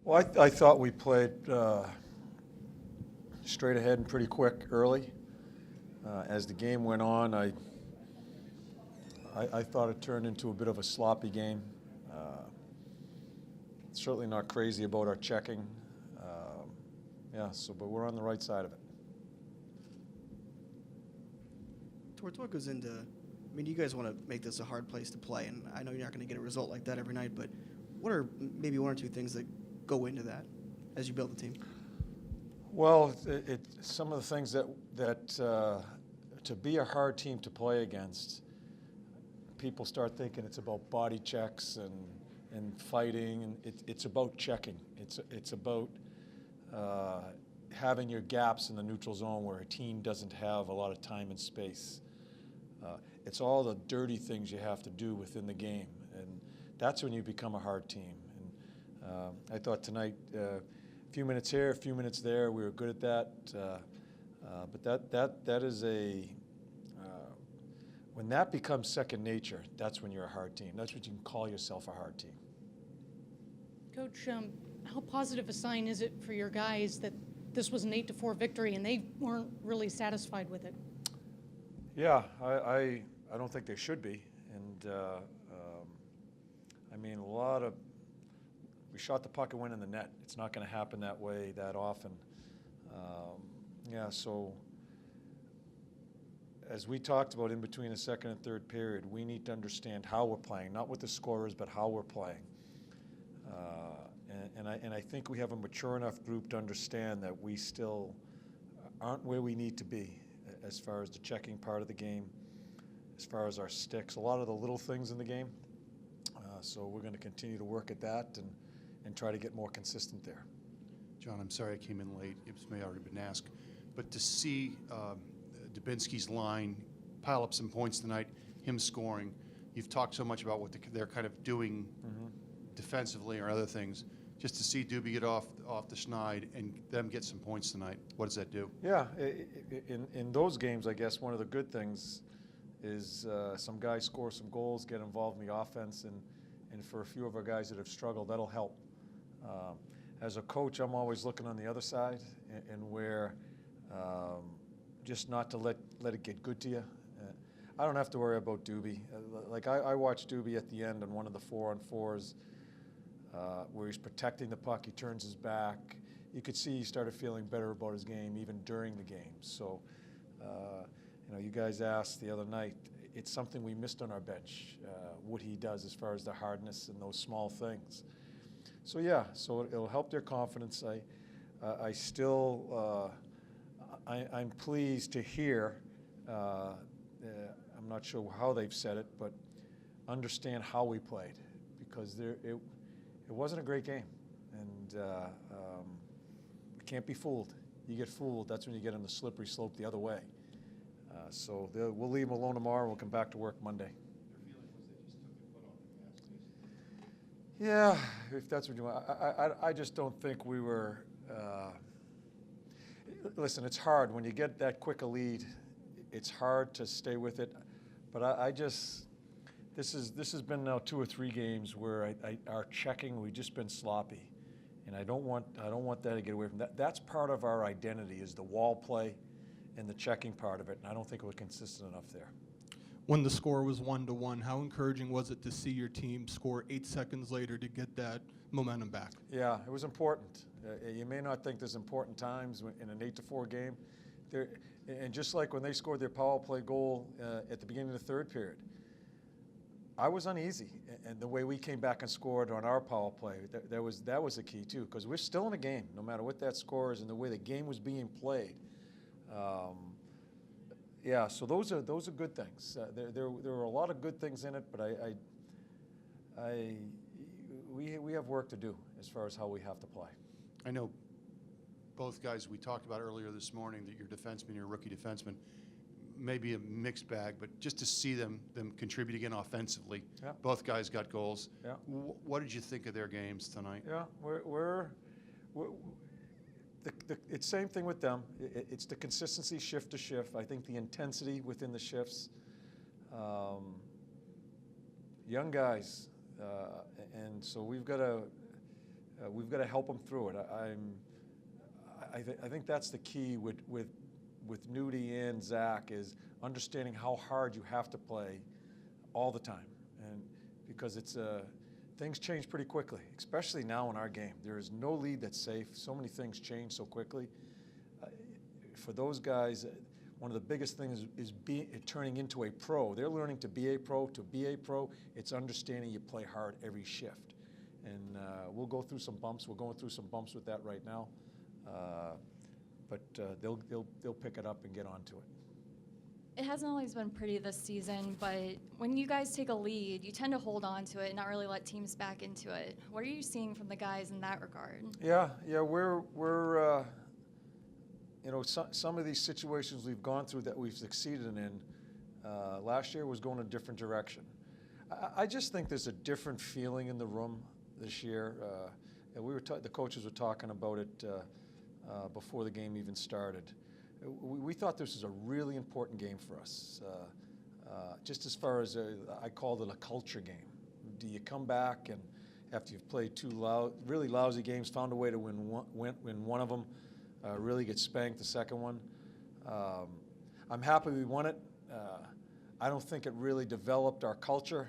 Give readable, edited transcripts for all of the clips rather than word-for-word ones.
Well, I thought we played straight ahead and pretty quick early. As the game went on, I thought it turned into a bit of a sloppy game. Certainly not crazy about our checking. But we're on the right side of it. Torts, what goes into, I mean, you guys want to make this a hard place to play, and I know you're not going to get a result like that every night, but what are maybe one or two things that go into that as you build the team? Well, some of the things that to be a hard team to play against, people start thinking it's about body checks and fighting, and it's about checking. It's about having your gaps in the neutral zone where a team doesn't have a lot of time and space. It's all the dirty things you have to do within the game, and that's when you become a hard team. And I thought tonight, a few minutes here, a few minutes there, we were good at that. But that is when that becomes second nature, that's when you're a hard team. That's what you can call yourself a hard team. Coach, how positive a sign is it for your guys that this was an 8-4 victory and they weren't really satisfied with it? Yeah, I don't think they should be. And I mean, we shot the puck and went in the net. It's not going to happen that way that often. So as we talked about in between the second and third period, we need to understand how we're playing, not what the score is, but how we're playing. And I think we have a mature enough group to understand that we still aren't where we need to be as far as the checking part of the game, as far as our sticks, a lot of the little things in the game. So we're going to continue to work at that and try to get more consistent there. John, I'm sorry I came in late. It may have already been asked. But to see Dubinsky's line pile up some points tonight, him scoring, you've talked so much about what they're kind of doing defensively or other things. Just to see Doobie get off the schneid and them get some points tonight, what does that do? Yeah, in those games, I guess one of the good things is some guys score some goals, get involved in the offense, and for a few of our guys that have struggled, that'll help. As a coach, I'm always looking on the other side and where just not to let it get good to you. I don't have to worry about Doobie. Like I watched Doobie at the end on one of the 4-on-4s where he's protecting the puck. He turns his back. You could see he started feeling better about his game even during the game. So, you guys asked the other night, it's something we missed on our bench, what he does as far as the hardness and those small things. So yeah, so it'll help their confidence. I'm pleased to hear, I'm not sure how they've said it, but understand how we played, because it wasn't a great game, and we can't be fooled. You get fooled, that's when you get on the slippery slope the other way. So we'll leave them alone tomorrow. We'll come back to work Monday. Yeah, if that's what you want. I just don't think we were. Listen, it's hard when you get that quick a lead. It's hard to stay with it, but this has been now 2 or 3 games where our checking, we've just been sloppy, and I don't want that to get away from that. That's part of our identity, is the wall play and the checking part of it, and I don't think we're consistent enough there. When the score was 1-1, how encouraging was it to see your team score 8 seconds later to get that momentum back? Yeah, it was important. You may not think there's important times in an 8-4 game. And just like when they scored their power play goal at the beginning of the third period, I was uneasy, and the way we came back and scored on our power play, that was the key too, because we're still in a game, no matter what that score is and the way the game was being played. So those are good things. There were a lot of good things in it, but we have work to do as far as how we have to play. I know both guys we talked about earlier this morning, that your defenseman, your rookie defenseman, maybe a mixed bag, but just to see them contribute again offensively. Yeah. Both guys got goals. Yeah. What did you think of their games tonight? Yeah, it's same thing with them. It's the consistency shift to shift. I think the intensity within the shifts. Young guys, and so we've got to we've got to help them through it. I think that's the key with Nudie and Zach, is understanding how hard you have to play all the time, and because things change pretty quickly, especially now in our game. There is no lead that's safe. So many things change so quickly. For those guys, one of the biggest things is turning into a pro. They're learning to be a pro. To be a pro, it's understanding you play hard every shift. And we'll go through some bumps. We're going through some bumps with that right now. But they'll pick it up and get onto it. It hasn't always been pretty this season, but when you guys take a lead, you tend to hold on to it and not really let teams back into it. What are you seeing from the guys in that regard? Yeah, we're some of these situations we've gone through that we've succeeded in, last year was going a different direction. I just think there's a different feeling in the room this year. The coaches were talking about it before the game even started. We thought this was a really important game for us. Just as far as I called it a culture game. Do you come back and after you've played two really lousy games, found a way to win one of them, really get spanked the second one? I'm happy we won it. I don't think it really developed our culture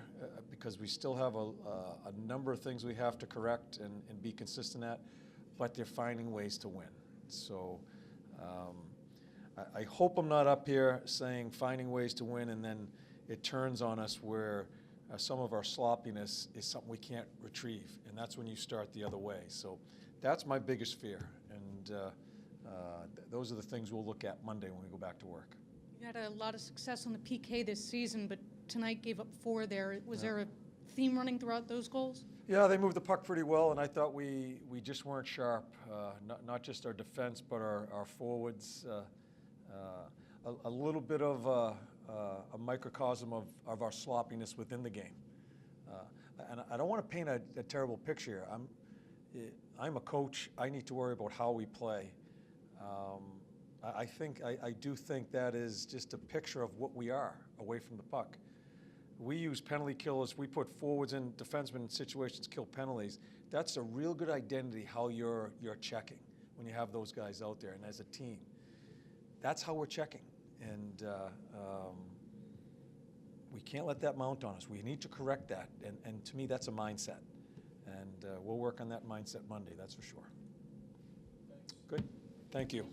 because we still have a number of things we have to correct and be consistent at, but they're finding ways to win. So I hope I'm not up here saying finding ways to win and then it turns on us where some of our sloppiness is something we can't retrieve, and that's when you start the other way. So that's my biggest fear, and those are the things we'll look at Monday when we go back to work. You had a lot of success on the PK this season, but tonight gave up 4 there. Was there a theme running throughout those goals? Yeah, they moved the puck pretty well, and I thought we just weren't sharp. Not just our defense, but our forwards. A little bit of a microcosm of our sloppiness within the game. And I don't want to paint a terrible picture. I'm a coach. I need to worry about how we play. I do think that is just a picture of what we are away from the puck. We use penalty killers. We put forwards in defensemen situations, kill penalties. That's a real good identity how you're checking when you have those guys out there. And as a team, that's how we're checking. And we can't let that mount on us. We need to correct that. And to me, that's a mindset. And we'll work on that mindset Monday, that's for sure. Good. Thank you.